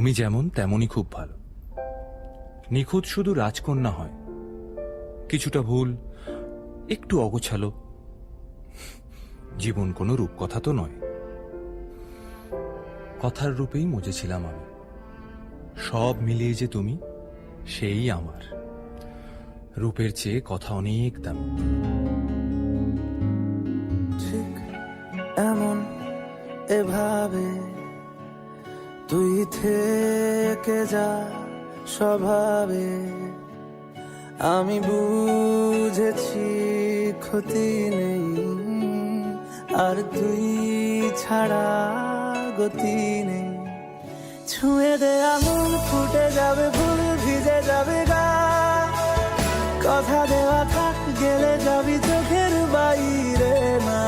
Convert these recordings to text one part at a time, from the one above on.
তুমি যেমন তেমনই খুব ভালো। নিখুঁত শুধু রাজকন্যা হয়, কিছুটা ভুল, একটু অগোছালো। জীবন কোনো রূপকথা তো নয়। কথার রূপেই মজেছিলাম আমি। সব মিলিয়ে যে তুমি, সেই আমার। রূপের চেয়ে কথা অনেক দামি। ঠিক এমন এভাবে তুই থেকে যা স্বভাবে, আমি বুঝেছি ক্ষতি নেই, আর তুই ছাড়া গতি নেই। ছুঁয়ে দে আঙুল, ফুটে যাবে ফুল, ভিজে যাবে গা। কথা দেওয়া থাক, গেলে যাবি চোখের বাইরে না।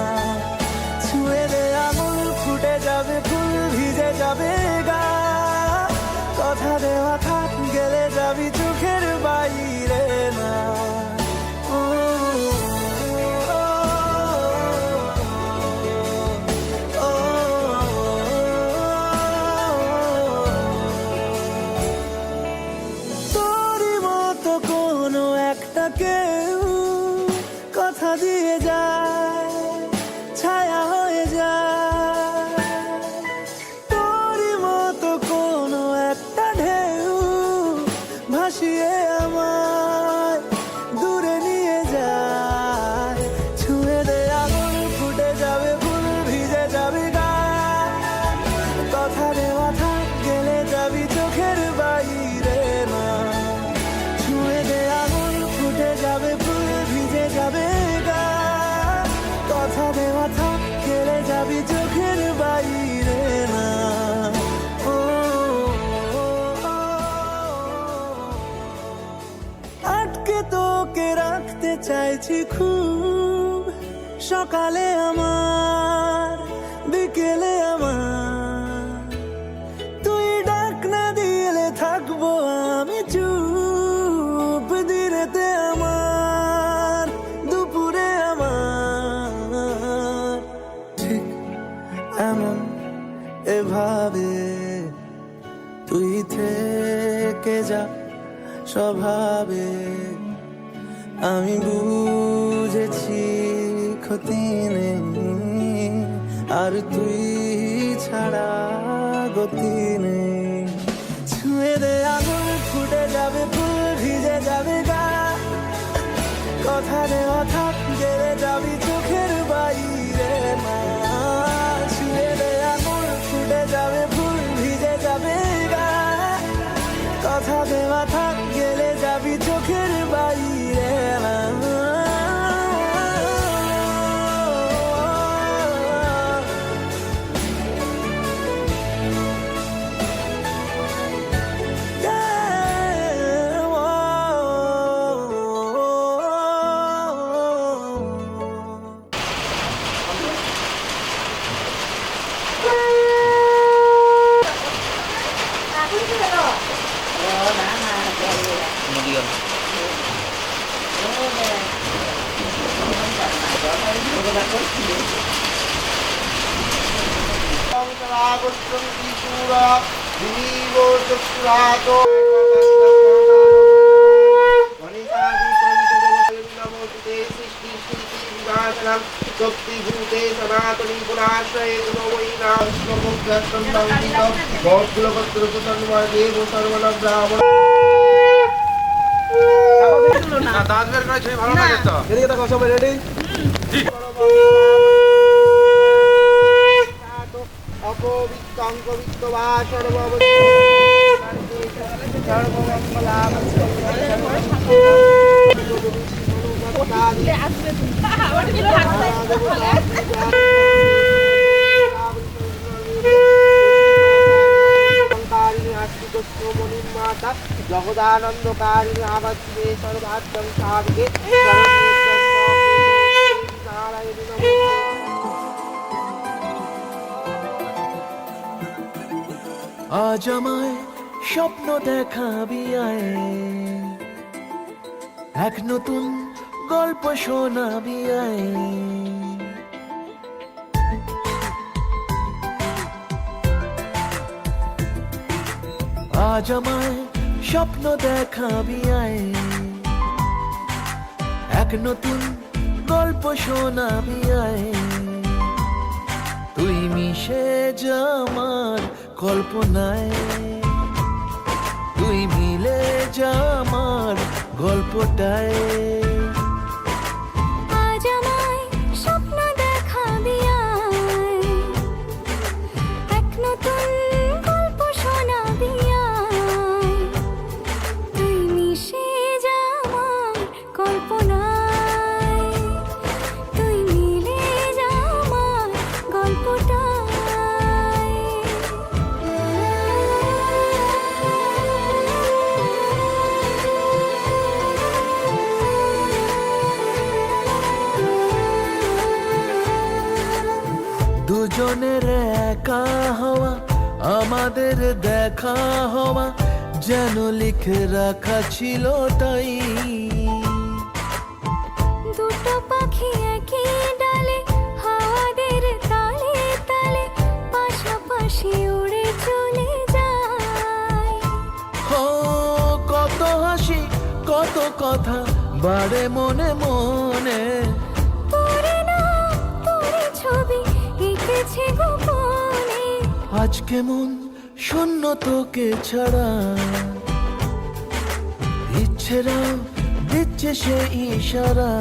ছুঁয়ে দে আঙুল, ফুটে যাবে ফুল, ভিজে যাবে গা। কথা দেওয়া থাক, গেলে যাবি চোখের বাইরে না। তোরই মতো কোনো একটা কেউ কথা দিয়ে যায়, ছায়া হয়ে যায়। তোরই মতো কোনো একটা ঢেউ ভাসিয়ে আমায় দূরে নিয়ে যায়। ছুঁয়ে দে আঙুল, ফুটে যাবে ফুল, ভিজে যাবে গা। কথা দেওয়া থাক, গেলে যাবি চোখের বাইরে না। ছুঁয়ে দে আঙুল, ফুটে যাবে ফুল, ভিজে যাবে গা। কথা দেওয়া থাক, গেলে যাবি চোখের বাইরে না। ও, আটকে তোকে রাখতে চাইছি খুব, সকালে আমার, বিকেলে আমার। তুই ডাক না দিলে থাকবো আমি চুপ, দিনেতে আমার, দুপুরে আমার। ঠিক এমন এভাবে তুই থেকে যা স্বভাবে, আমি বুঝেছি ক্ষতি নেই, আর তুই ছাড়া গতি নেই। ছুঁয়ে দে আঙুল, ফুটে যাবে ফুল, ভিজে যাবে গা। কথা দেওয়া থাক, গেলে যাবি চোখের বাইরে না। ছুঁয়ে দে আঙুল, ফুটে যাবে ফুল, ভিজে যাবে গা। কথা দেওয়া থাক, গেলে যাবি চোখের বাইরে না। শক্তিভূতে সনাতনী পুরাশ্রয়ে দাঁত বের করে ছবি ভালো লাগে তো। এদিকে দেখো সবাই রেডি। অপবিত্ত বা সর্বব মাতা জগদানন্দকারিণী আবাসে সর্বাত্ম সাধকে নারায়ণ আজ আমায় স্বপ্ন দেখাবি আয়, এক নতুন গল্প শোনাবি আয়। আজ আমায় স্বপ্ন দেখাবি আয়, এক নতুন গল্প শোনাবি আয়, তুই মিশে যা আমার কল্পনায়, তুই মিলে যা আমার গল্পটায়। আজ আমায় স্বপ্ন দেখাবি আয়, এক নতুন গল্প শোনাবি আয়, তুই মিশে যা আমার কল্পনায়, তুই মিলে যা আমার গল্পটায়। দুজনের একা হওয়া, আমাদের দেখা হওয়া যেন লিখে রাখা ছিল তাই। দুটো পাখি একই ডালে, হাওয়াদের তালে তালে পাশাপাশি উড়ে চলে যায়। ও কত হাসি কত কথা বাড়ে মনে মনে, তোরে নাম তোরে ছবি এঁকেছে গোপনে, আজ কেমন শূন্য তোকে ছাড়া, ইচ্ছেরা দিচ্ছে সে ইশারা।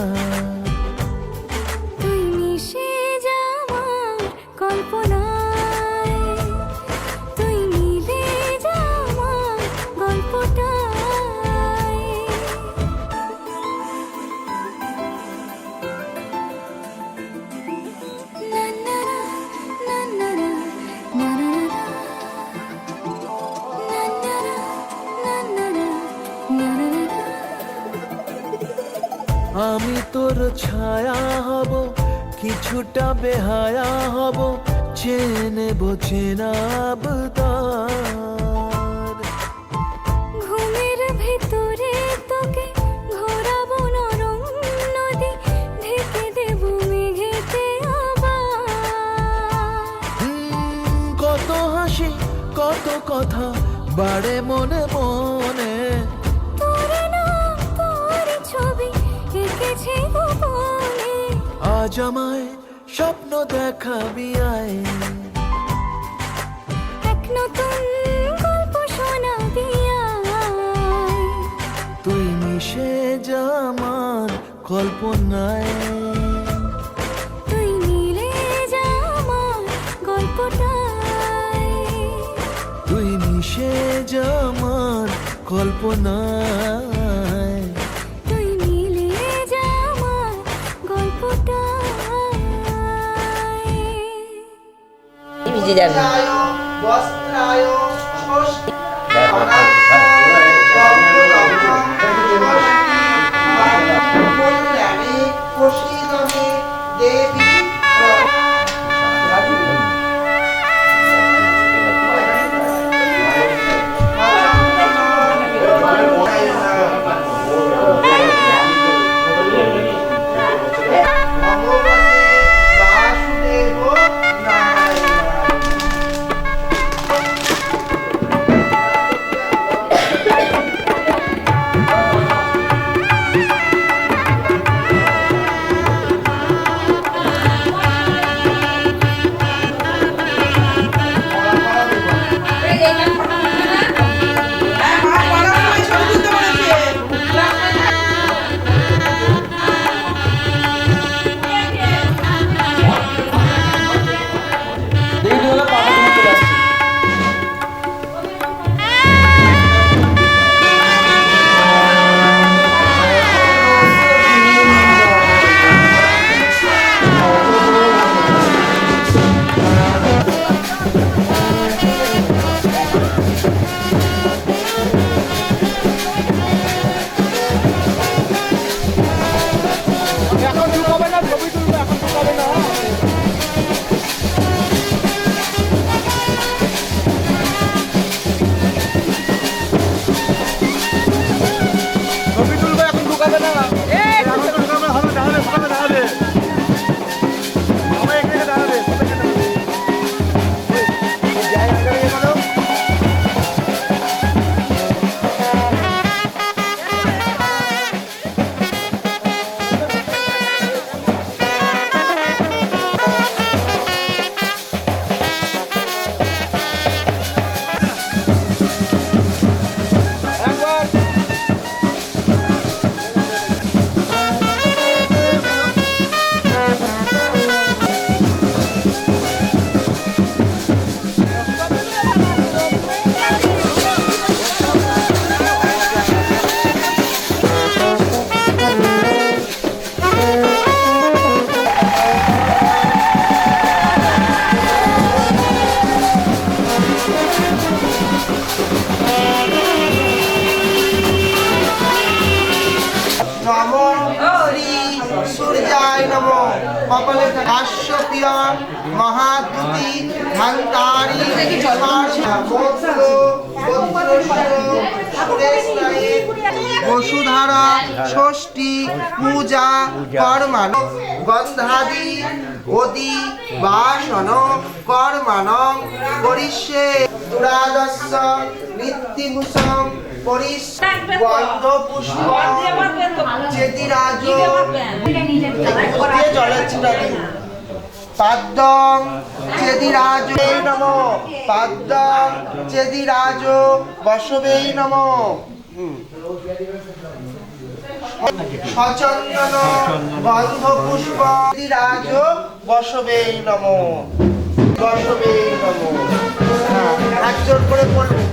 তুই মিশে যা আমার কল্পনায়, তুই মিলে যা আমার গল্পটায়। না না না না না না না না না। আমি তোর ছায়া হব, কিছুটা বেহায়া হব, চেনেব চেনাব তার। ঘুমের ভেতরে তোকে ঘোরাবো নরম নদী, ঢেকে দেব মেঘেতে আবার। কত হাসি কত কথা বাড়ে মনে মনে, তোরে নাম তোরে ছবি এঁকেছে গোপনে, আজ আমায় স্বপ্ন দেখাবি আয়, এক নতুন গল্প শোনাবি আয়, তুই মিশে যা আমার কল্পনায়, তুই মিলে যা আমার গল্পটায়। তুই মিশে যা আমার কল্পনায়। তুই মিলে যা আমার গল্পটায়। ভিজে যাবে। বস্ত্রায় ষষ্ঠী কল্যাণে প্রসীদমে দেবী। দ্বিতীয়ম মহাদ্যুতি ধান্তারি বসুধারা ষষ্ঠী পূজা কর্মান গন্ধাদি অদি বাসন কর্মাণং করিষ্যে দুরাদস্য নিত্যভূষং পরিষ গন্ধ পুষ্প চেতিরাজ পাদ্যং চেদিরাজ নমো পাদ্যং চেদিরাজ বসবে নমো সচন্দন গন্ধ পুষ্প চেদিরাজ বসবে নমো বসবে নমো। হাত জোর করে বলবো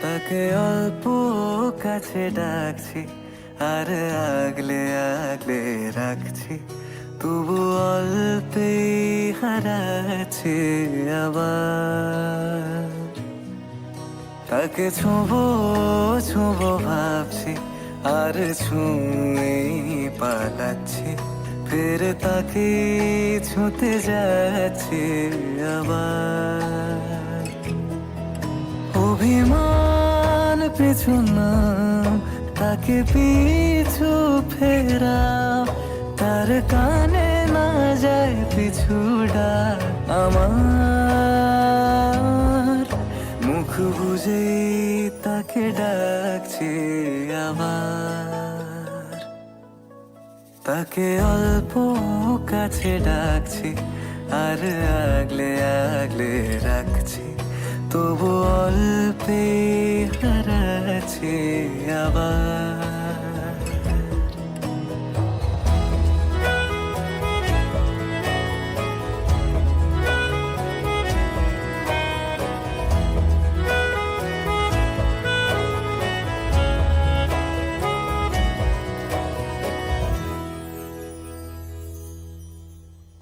তাকে অল্প কাছে ডাকছি আর আগলে আগলে রাখছি, তবু অল্পে হারাচ্ছে আবার। তাকে ছোঁবো ছোঁবো ভাবছি আর ছুঁয়ে পালাচ্ছি, ফের তাকে ছুঁতে যাচ্ছে আবার। অভিমান পিছু না তাকে পিছু ফেরাও, তার কানে না যায় পিছু ডাক আমার। মুখ বুঝে তাকে ডাকছে আবার। তাকে অল্প কাছে ডাকছি আর আগলে আগলে রাখছি, তবু অল্পে হারাচ্ছে আবার।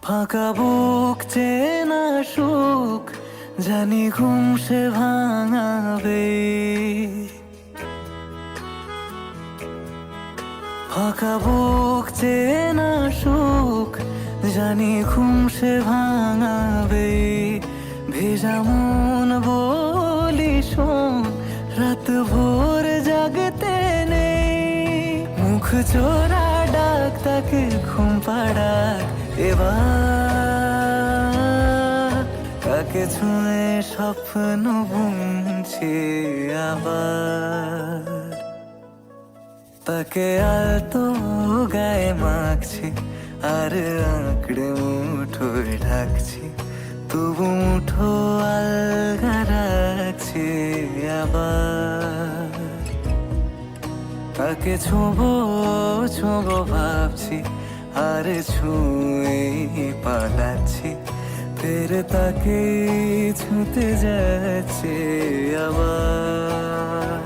ফাঁকা বুক চেনা সুখ জানি ঘুম সে ভাঙাবে, ফাঁকা বুক চেনা সুখ জানি ঘুম সে ভাঙাবে। ভেজা মন বলি শোন রাত ভোর জাগতে নেই, মুখ চোরা ডাক তাকে ঘুম পাড়াক এবার। তাকে ছুঁয়ে স্বপ্ন বুনছি আবার। তাকে আলতো গায়ে মাখছি আর আঁকড়ে মুঠোয় ঢাকছি, তবু মুঠো আলগা রাখছি আবার। তাকে ছোঁবো ছোঁবো ভাবছি আর ছুঁয়ে পালাচ্ছি, ফের তাকে ছুঁতে যাচ্ছে আবার।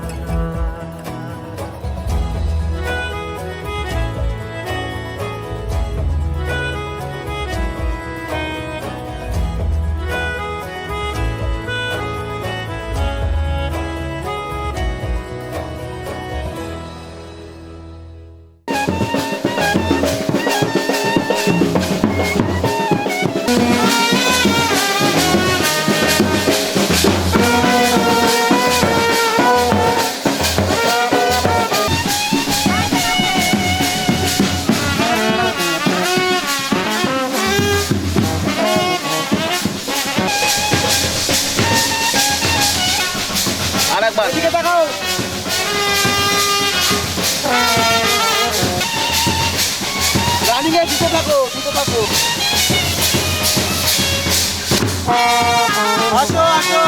আসো আসো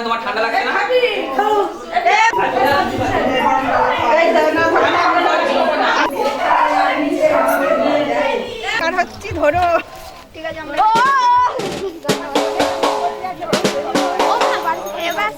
তোমার ঠান্ডা লাগছে না? আর হচ্ছে ধরো ঠিক আছে আমরা এবার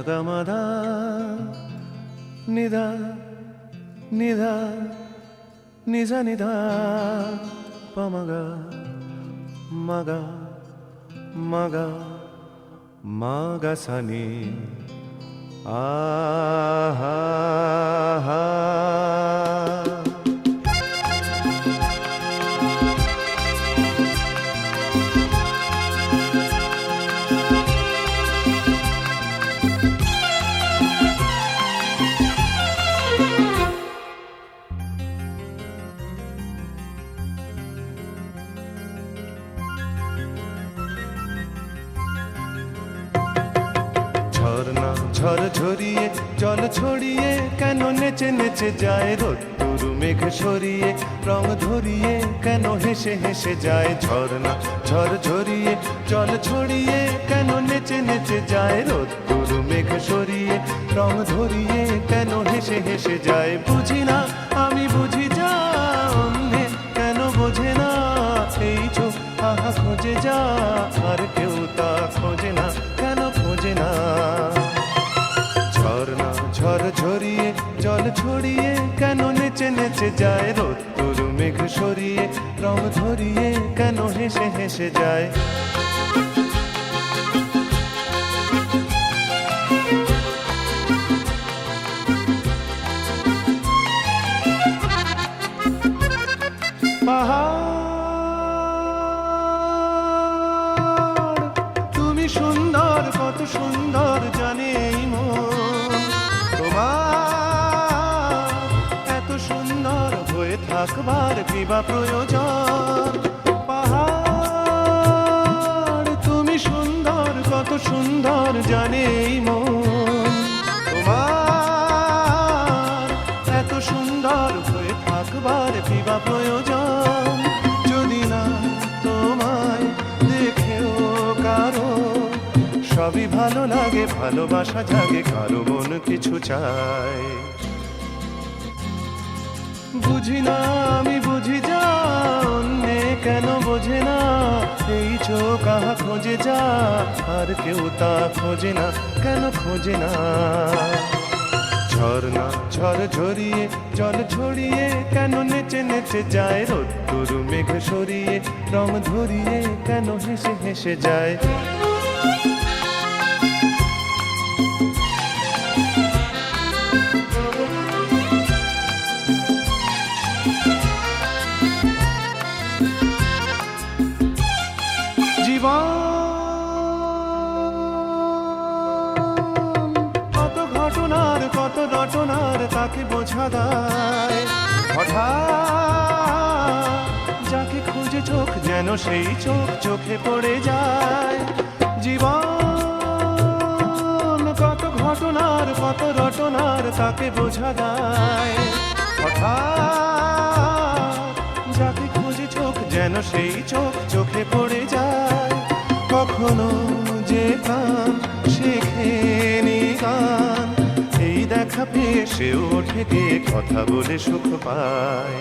Gamada nida nida niza nida pamaga maga maga maga sani aha ha ঝড় ঝরিয়ে জল ছড়িয়ে কেন নেচে নেচে যায় রোদ্দুর মেঘ সরিয়ে রং ধরিয়ে কেন হেসে হেসে যায় ঝর্ণা ঝড় ঝরিয়ে জল ছড়িয়ে কেন নেচে নেচে যায় রোদ্দুর মেঘ সরিয়ে রং ধরিয়ে কেন হেসে হেসে যায় বুঝি না আমি বুঝি যা অন্যে কেন বোঝে না এই চোখ আহা খোঁজে যা আর কেউ তা খোঁজে না কেন খোঁজে না ঝর্ণা ঝড় ঝরিয়ে জল ছড়িয়ে কেন নেচে নেচে যায় রোদ্দুর মেঘ সরিয়ে রং ধরিয়ে কেন হেসে হেসে যায় পাহাড় তুমি সুন্দর কত সুন্দর জানে এই মন তোমার এত সুন্দর হয়ে থাকবার কি বা প্রয়োজন পাহাড় তুমি সুন্দর কত সুন্দর জানে এই মন তোমার এত সুন্দর হয়ে থাকবার কি বা প্রয়োজন যদি না তোমায় দেখেও কারো সবই ভালো লাগে ভালোবাসা জাগে কারো মন কিছু চায় বুঝি না আমি বুঝি যা অন্যে কেন বোঝে না এই চোখ আহা খোঁজে যা আর কেউ তা খোঁজে না কেন খোঁজে না ঝর্ণা ঝড় ঝরিয়ে জল ছড়িয়ে কেন নেচে নেচে যায় রোদ্দুর মেঘ সরিয়ে রং ধরিয়ে কেন হেসে হেসে যায় কত ঘটনার কত রটনার তাকে বোঝা দায় হঠাৎ যাকে খুঁজে চোখ যেন সেই চোখ চোখে পড়ে যায় জীবন কত ঘটনার কত রটনার তাকে বোঝা দায় হঠাৎ যাকে খুঁজে চোখ যেন কেন সেই চোখ চোখে পড়ে যায় কখনো যে কান শেখেনি গান এই দেখা পেয়ে সেও ওঠে গিয়ে কথা বলে সুখ পায়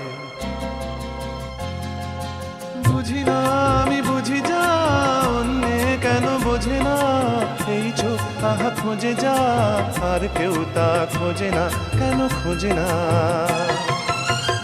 বুঝি না আমি বুঝি যা অন্যে কেন বোঝে না এই চোখ তাহা খোঁজে যা আর কেউ তা খোঁজে না কেন খোঁজে না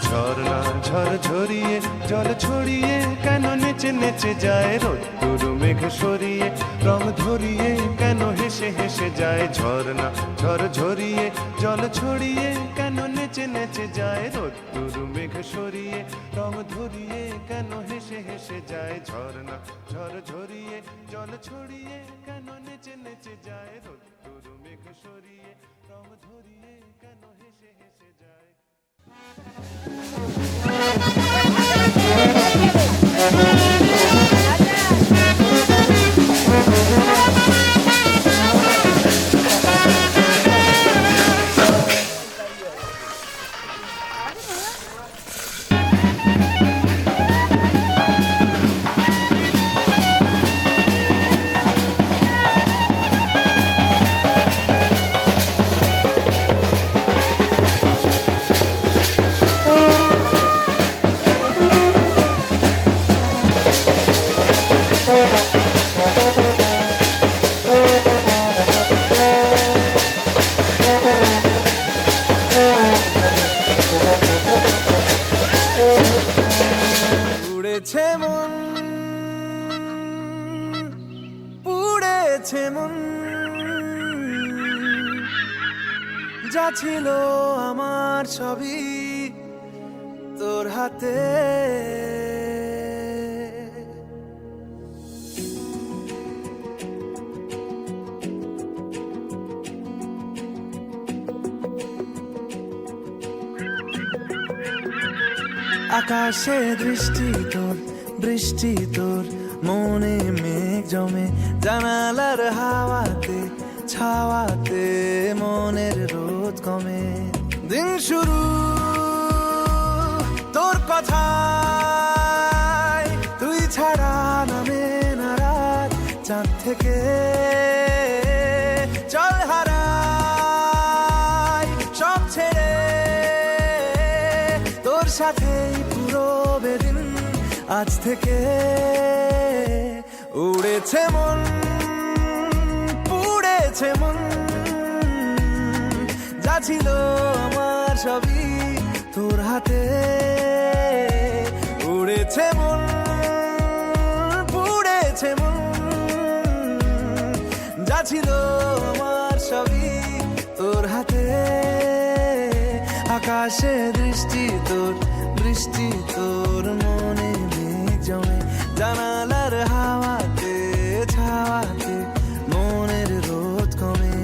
ঝর্ণা ঝড় ঝরিয়ে জল ছড়িয়ে কেন নেচে নেচে যায় রোদ্দুর মেঘ সরিয়ে রং ধরিয়ে কেন হেসে হেসে যায় ঝর্ণা ঝড় ঝরিয়ে জল ছড়িয়ে কেন নেচে নেচে যায় রোদ্দুর মেঘ সরিয়ে রং ধরিয়ে কেন হেসে হেসে যায় ঝর্ণা ঝড় ঝরিয়ে জল ছড়িয়ে কেন নেচে নেচে যায় রোদ্দুর মেঘ সরিয়ে রং ধরিয়ে কেন হেসে হেসে যায় উড়েছে মন পুড়েছে মন যা ছিল আমার ছবি তোর হাতে আকাশে দৃষ্টি তোর বৃষ্টি তোর মনে মেঘ জমে জানালার হাওয়াতে ছাওয়াতে মনের রোদ কমে দিন শুরু তোর কথায় তুই ছাড়া নামে না রাত চাঁদ থেকে চল হারাই সব ছেড়ে তোর সাথেই পুরো বেদিন আজ থেকে উড়েছে মন পুড়েছে মন যা ছিল আমার সবই তোর হাতে উড়েছে মন পুড়েছে মন যা ছিল আমার সবই তোর হাতে আকাশে দৃষ্টি তোর বৃষ্টি তোর মনে মেঘ জমে জানালার হাওয়াতে ছাওয়াতে মনের রোদ কমে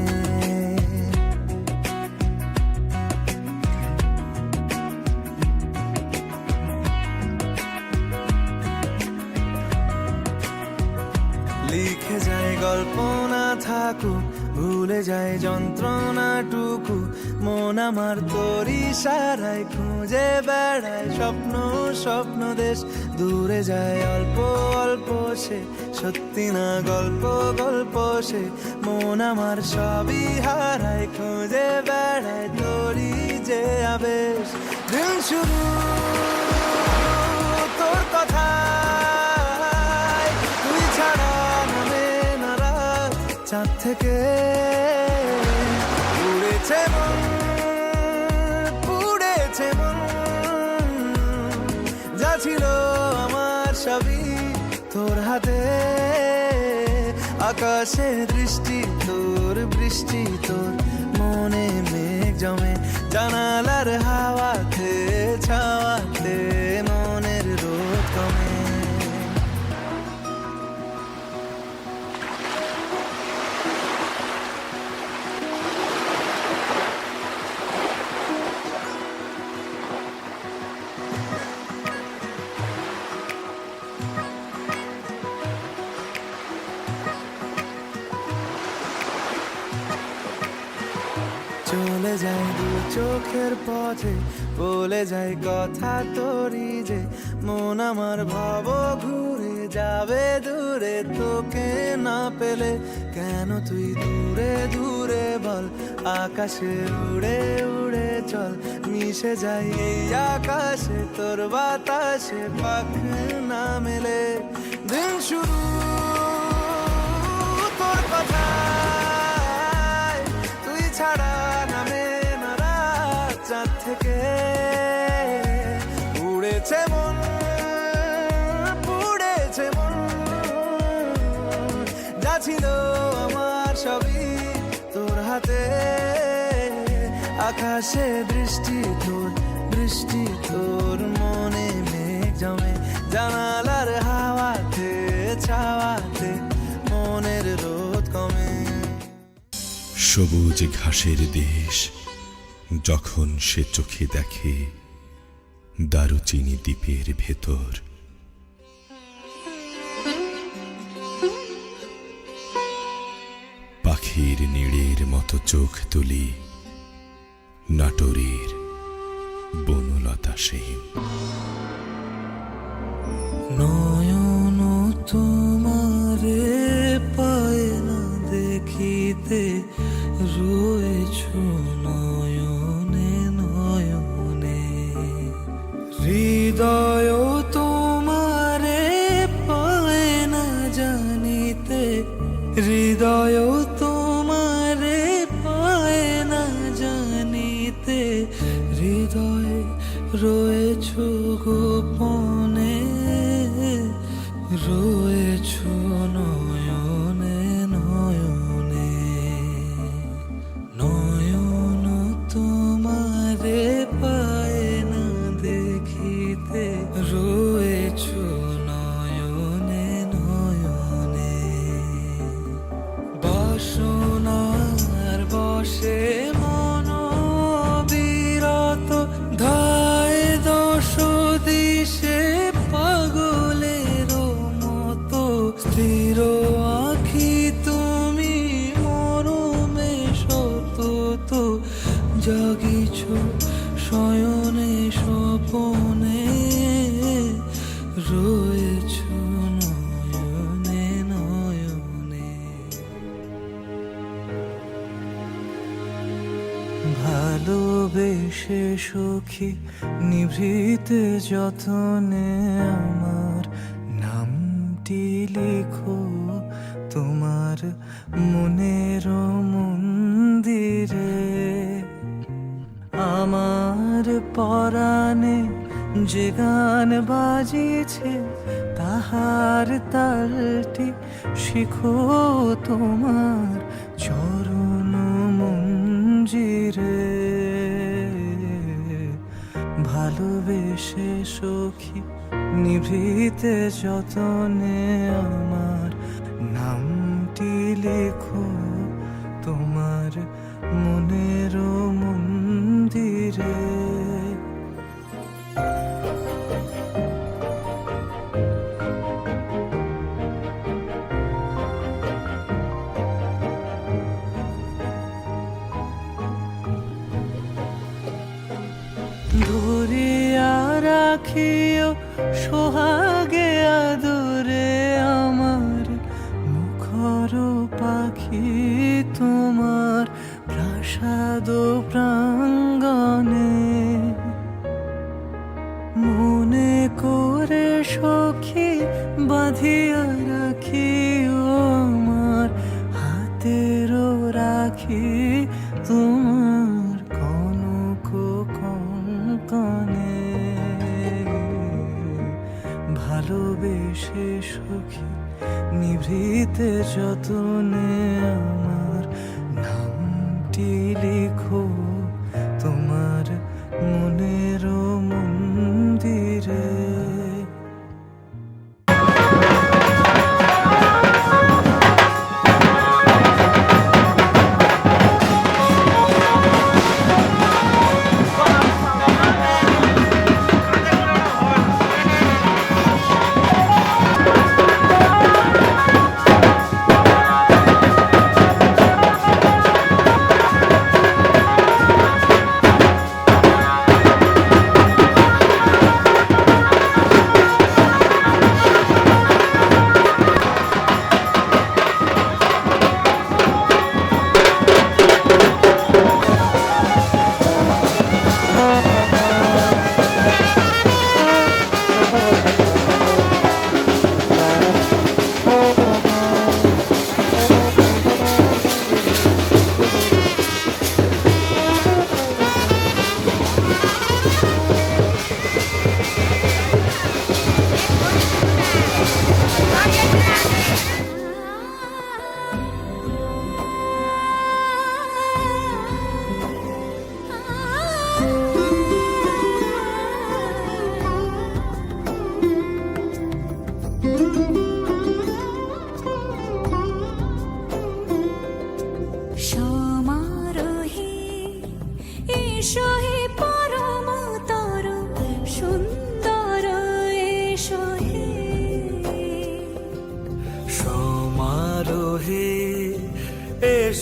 লিখে যায় গল্প না থাকুক ভুলে যায় যন্ত্রণাটুকু মন আমার তোর ইশারায় খুঁজে বেড়ায় স্বপ্ন স্বপ্ন দেশ দূরে যায় অল্প অল্প সে সত্যি না গল্প গল্প সে মন আমার সবই হারায় খুঁজে বেড়ায় তোরই যে আবেশ দিন শুরু তোর কথা তুই ছাড়া নামে না রাত চাঁদ থেকে উড়েছে মন পুড়েছে মন যা ছিল আমার সবই তোর হাতে আকাশে দৃষ্টি তোর বৃষ্টি তোর মনে মেঘ জমে জানালার হাওয়াতে ছাওয়াতে মনের রোদ কমে চলে যায় দূর চোখের পথে বলে যায় কথা তোরই যে মন আমার ভাব ঘুরে যাবে দূরে তোকে না পেলে কেন তুই দূরে দূরে বল আকাশে উড়ে উড়ে চল মিশে যাই এই আকাশে তোর বাতাসে পাখ না মেলে দিন শুরু তোর কথা তুই ছাড়া নামে না রাত চাঁদ থেকে উড়েছে মন পুড়েছে মন যা ছিল আমার সবই তোর হাতে আকাশে বৃষ্টি তোর মনে মেঘ জমে জানালার হাওয়াতে ছাওয়াতে মনের রোদ কমে সবুজ ঘাসের দেশ যখন সে চোখে দেখে দারুচিনি দ্বীপের ভেতর পাখির নীড়ের মতো চোখ তুলি নাটোরের বনলতা সেন নয়ন তোমারে পায় না দেখিতে রয়েছ নয়নে নয়নে হৃদয় তোমারে পায় না জানিতে হৃদয় তোমারে পায় না জানিতে হৃদয় রয়েছ গোপনে রয়েছ নয়নে নয়নে নয়ন তোমারে পায় না দেখিতে রয়েছ নয়নে নয়নে বাসনার বসে মন বিরত ধায় দশ দিশে পাগলের মতো স্থির আখি তুমি মরমে সতত জাগিছ শয়নে স্বপনে রয়েছ নয়নে নয়নে ভালোবেসে সখী নিভৃতে যতনে আমার নামটি লিখো তোমার মনের মন্দিরে আমার পরাণে যে গান বাজিছে তাহার তালটি শিখো তোমার চরণ মঞ্জিরে ভালোবেসে সখী নিভৃতে যতনে আমার নামটি লেখো তোমার মনের মন্দিরে ধরিয়া রাখিও সোহাগে আদরে আমার মুখর পাখি তোমার প্রাসাদ প্রাঙ্গণে মনে করে সখী বাঁধিয়া রাখিও আমার হাতেরও রাখি তোমার কনক কঙ্কনে ভালোবেসে সখী নিভৃতে যতনে আমার নামটি লিখো তোমার মনের মন্দিরে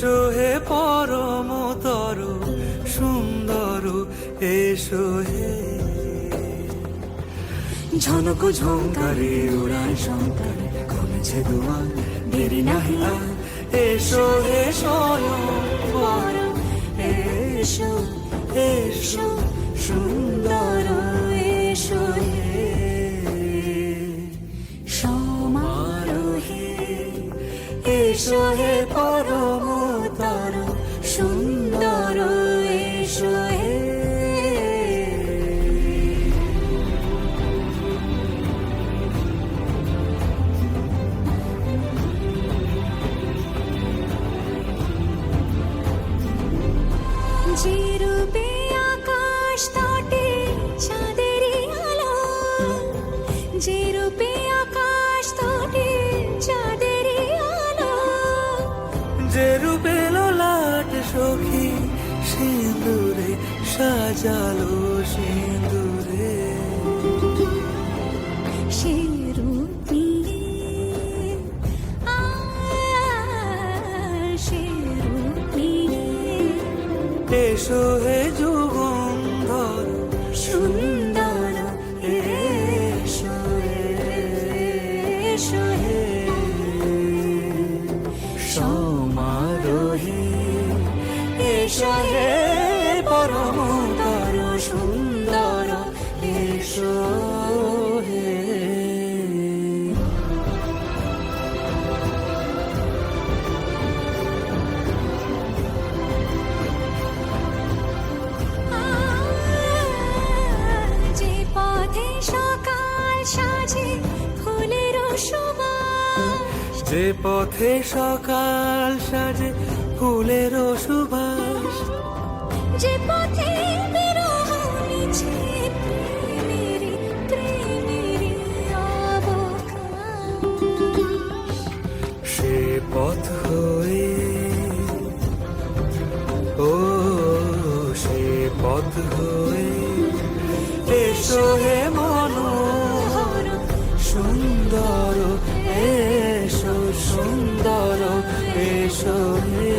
এসো হে পরমতর সুন্দর এসো হে ঝনক ঝঙ্কারে উড়ায় শঙ্কারে কমেছে দুয়ার দেরি নাহি আর এসো হে স্বয়ং বর এসো এসো সুন্দর এসো হে সমারোহে এসো হে পরমতর সুন্দর এসো হে যে রূপে আকাশ তটে চাঁদেরই আলো, যে রূপে আকাশ তটে চাঁদেরই আলো, যে রূপে ললাট সখী সিঁদুরে সাজালো সিঁদুরে সে রূপ নিয়ে সে রূপ নিয়ে এসো হে যুগন্ধর সুন্দর এসো এসো হে সমারোহে এসো হে পরমতর সুন্দর এসো হে যে পথে সকাল সাজে ফুলের সুবাস, যে পথে সকাল সাজে ফুলের সুবাস যে পথে বিরহ মিছে প্রেমেরই প্রেমেরই অবকাশ, সে পথ হয়ে ও সে পথ হয়ে এসো হে মনোহর সুন্দর এসো সুন্দর এসো হে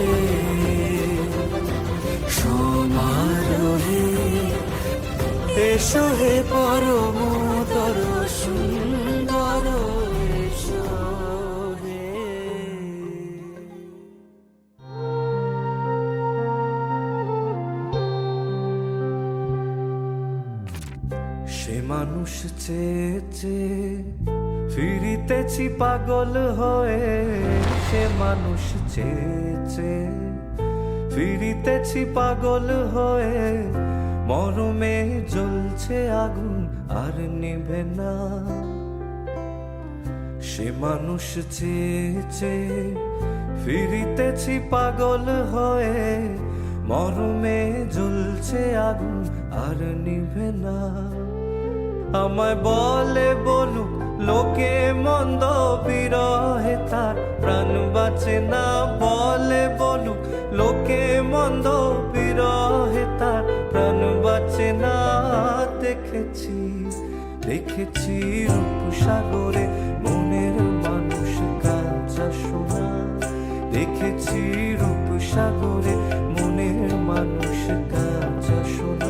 সমারোহে এসো হে পরমতর সুন্দর এসো হে সে মানুষ চেয়েছে ফিরিতেছি পাগল হয়ে, সে মানুষ চেয়েছে ফিরিতেছি পাগল হয়ে, মরমে জ্বলছে আগুন আর নিভে না। সে মানুষ চেয়েছে ফিরিতেছি পাগল হয়ে, মরমে জ্বলছে আগুন আর নিভে না। আমায় বলে বলুক লোকে মন্দ বিরহে তার প্রাণ বাঁচে না, বলে বলুক লোকে মন্দ বিরহে তার প্রাণ বাঁচে না। দেখেছি দেখেছি রূপসাগরে মনের মানুষ কাঁচা সোনা, দেখেছি রূপসাগরে মনের মানুষ কাঁচা সোনা।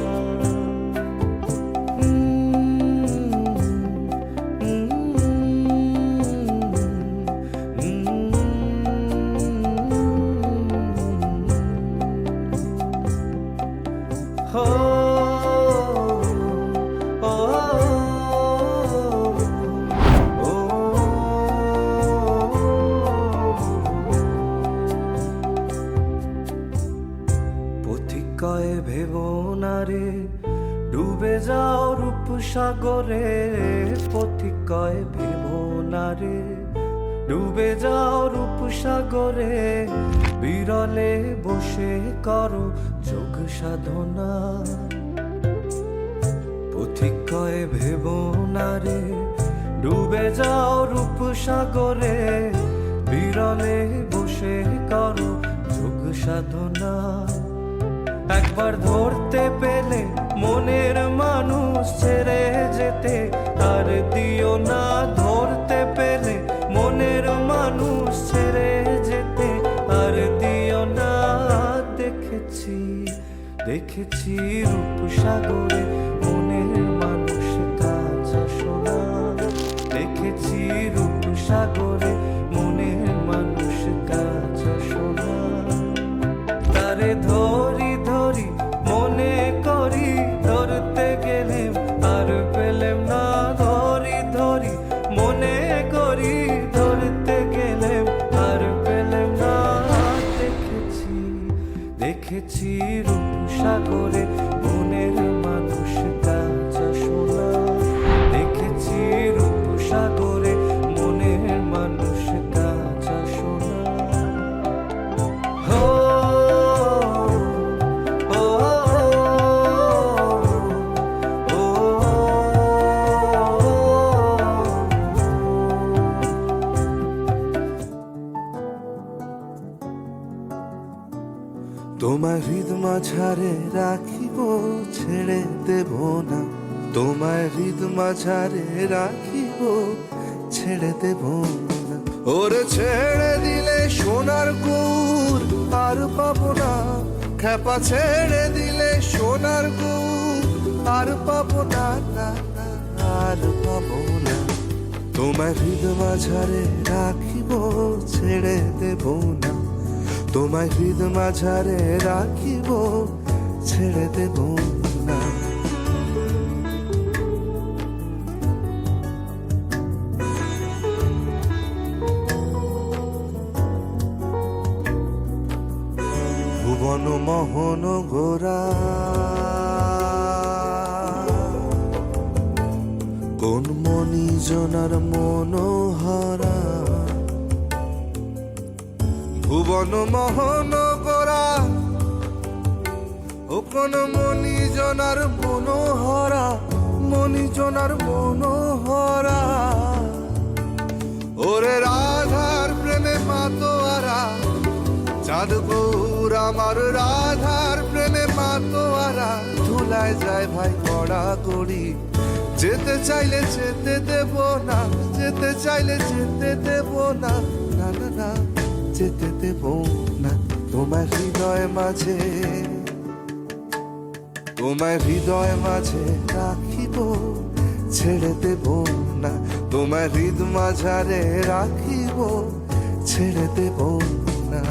পথিকয় ভেবো না রে ডুবে যাও রূপসাগরে, পথিকয় ভেবো না রে ডুবে যাও রূপসাগরে, বিরলে বসে করো যোগ সাধনা। পথিকয় ভেবো না রে ডুবে যাও রূপসাগরে, বিরলে বসে করো যোগ সাধনা। একবার ধরতে পেলে মনের মানুষ ছেড়ে যেতে আর দিও না, ধরতে পেলে মনের মানুষ ছেড়ে যেতে আর দিও না। সাগরে মনের মানুষ কাঁচা সোনা দেখেছি রূপ সাগরে মনের মানুষ কাঁচা সোনা তারে ধরি ধরি মনে করি ধরতে গেলেম আর পেলেম না ধরি ধরি মনে করি ধরতে গেলেম আর পেলেম না দেখেছি দেখেছি রূপ সাগরে মনের মানুষ কাঁচা সোনা দেখেছি রূপ সাগরে মনের মানুষ কাঁচা সোনা হো ও ও তোমার হৃদ মাঝারে রাখিব ছেড়ে দেব না তোমার হৃদ মাঝারে রাখিব ছেড়ে দেব না ওরে ছেড়ে দিলে সোনার গুড় আর পাবো না খেপা ছেড়ে দিলে সোনার গুড় আর পাবো না না না আর পাবো না তোমার হৃদ মাঝারে রাখিব ছেড়ে দেব না তোমার হৃদ মাঝারে রাখিব ছেড়ে দেব না ভুবন মোহন গোরা কোন মণিজনার মনোহরা ভুবন মোহন গোরা ও কোন মণিজনার মনোহরা মণিজনার মনোহরা ওরে রাধার প্রেমে মাতোয়ারা চাঁদ গৌর আমার রাধার প্রেমে মাতোয়ারা ধুলায় যায় ভাই কড়া কড়ি যেতে চাইলে যেতে দেব না যেতে চাইলে যেতে দেব না না না না যেতে দেব না তোমার হৃদয় মাঝে তোমার হৃদয় মাঝে রাখিব ছেড়ে দেব না তোমার হৃদ মাঝারে রাখিব ছেড়ে দেব না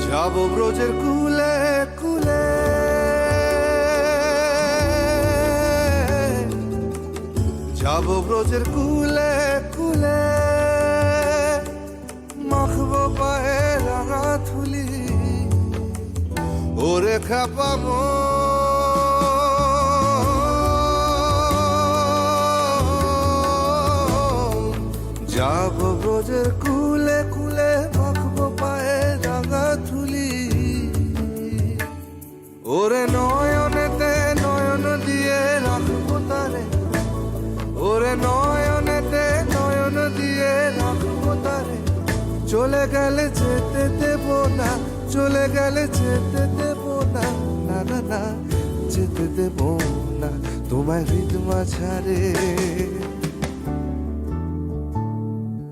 যাব ব্রজের কুলে কুলে যাব ব্রজের কুলে কুলে মাখবো পায়ে রাঙা থুলি ওরে খাপাবো যাব ব্রজের কুলে কুলে মাখবো পায়ে রাঙা থুলি ওরে নয়নেতে নয়ন দিয়ে রাখবো তারে ওরে নয়নেতে নয়ন দিয়ে রাখবো তারে চলে গেলে যেতে দেব না চলে গেলে যেতে দেব না না না না যেতে দেব না তোমার হৃদ মাঝারে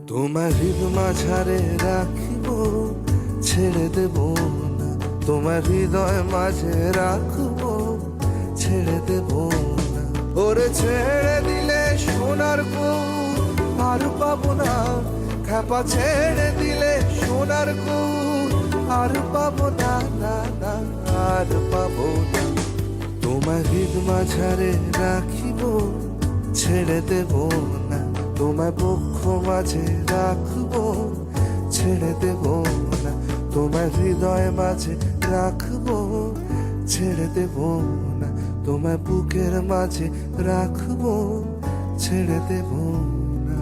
তোমার হৃদ মাঝারে রাখিব ছেড়ে দেব না তোমার হৃদয় মাঝে রাখব ছেড়ে দেব না ওরে ছেড়ে দিলে সোনার গুড় আর পাবো না খেপা ছেড়ে দিলে সোনার গুড় আর পাবো না না না আর পাবো না তোমার হৃদ মাঝারে রাখিব ছেড়ে দেব না তোমার বক্ষ মাঝে রাখবো ছেড়ে দেব না তোমার হৃদয় মাঝে রাখবো ছেড়ে দেব না তোমার বুকের মাঝে রাখবো ছেড়ে দেব না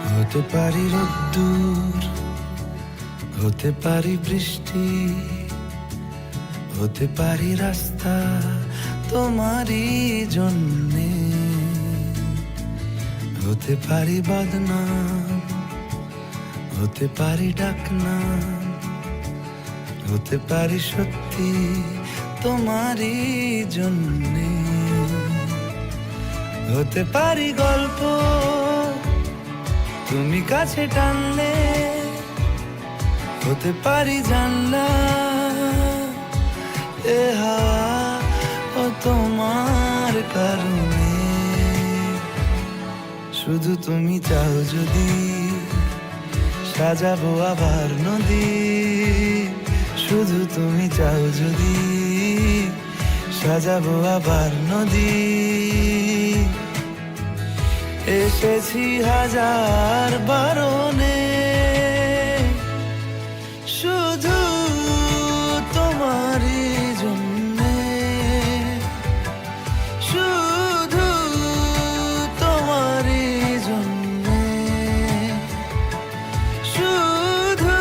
হতে পারি রোদ্দুর হতে পারি বৃষ্টি হতে পারি রাস্তা তোমারই জন্যে হতে পারি বদনাম হতে পারি ডাকনা, হতে পারি সত্যি তোমারই জন্যে, হতে পারি গল্প তুমি কাছে টানলে, হতে পারি জানলা এ হাওয়া ও তোমার কারণে। শুধু তুমি চাও যদি সাজাবো আবার নদী, শুধু তুমি চাও যদি সাজাবো আবার নদী। এসেছি হাজার বারণে শুধু তোমারই জন্যে, শুধু তোমারই জন্যে, শুধু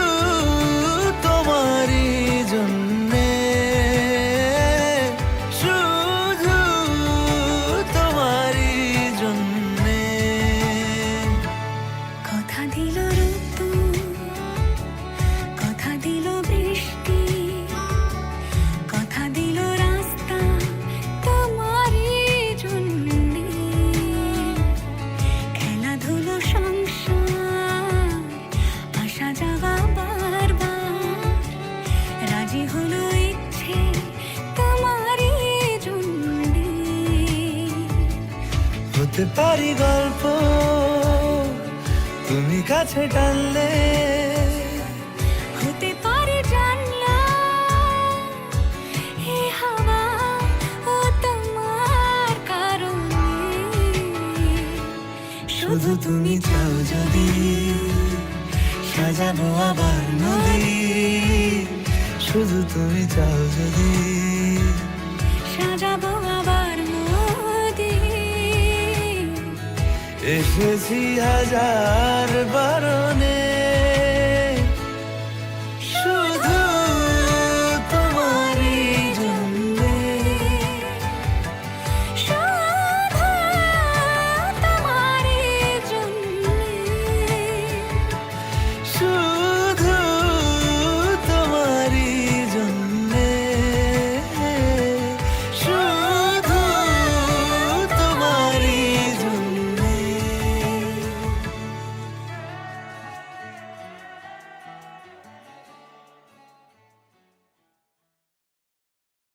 তোমারই জন্যে, শুধু তোমারই জন্যে। কথা দিল ঋতু, কথা দিল বৃষ্টি, কথা দিল রাস্তা তোমারই জন্যে, খেলাধুলো সংসার আসা যাওয়া বারবার, রাজি হলো ইচ্ছে তোমারই জন্যে। হতে পারি গল্প তুমি কাছে টানলে, হতে পারে জানলা এ হাওয়া ও তোমার কারণে। শুধু তুমি চাও যদি সাজাবো আবার নদী, শুধু তুমি চাও যদি সাজাবো আবার নদী। এসেছি হাজার বারণে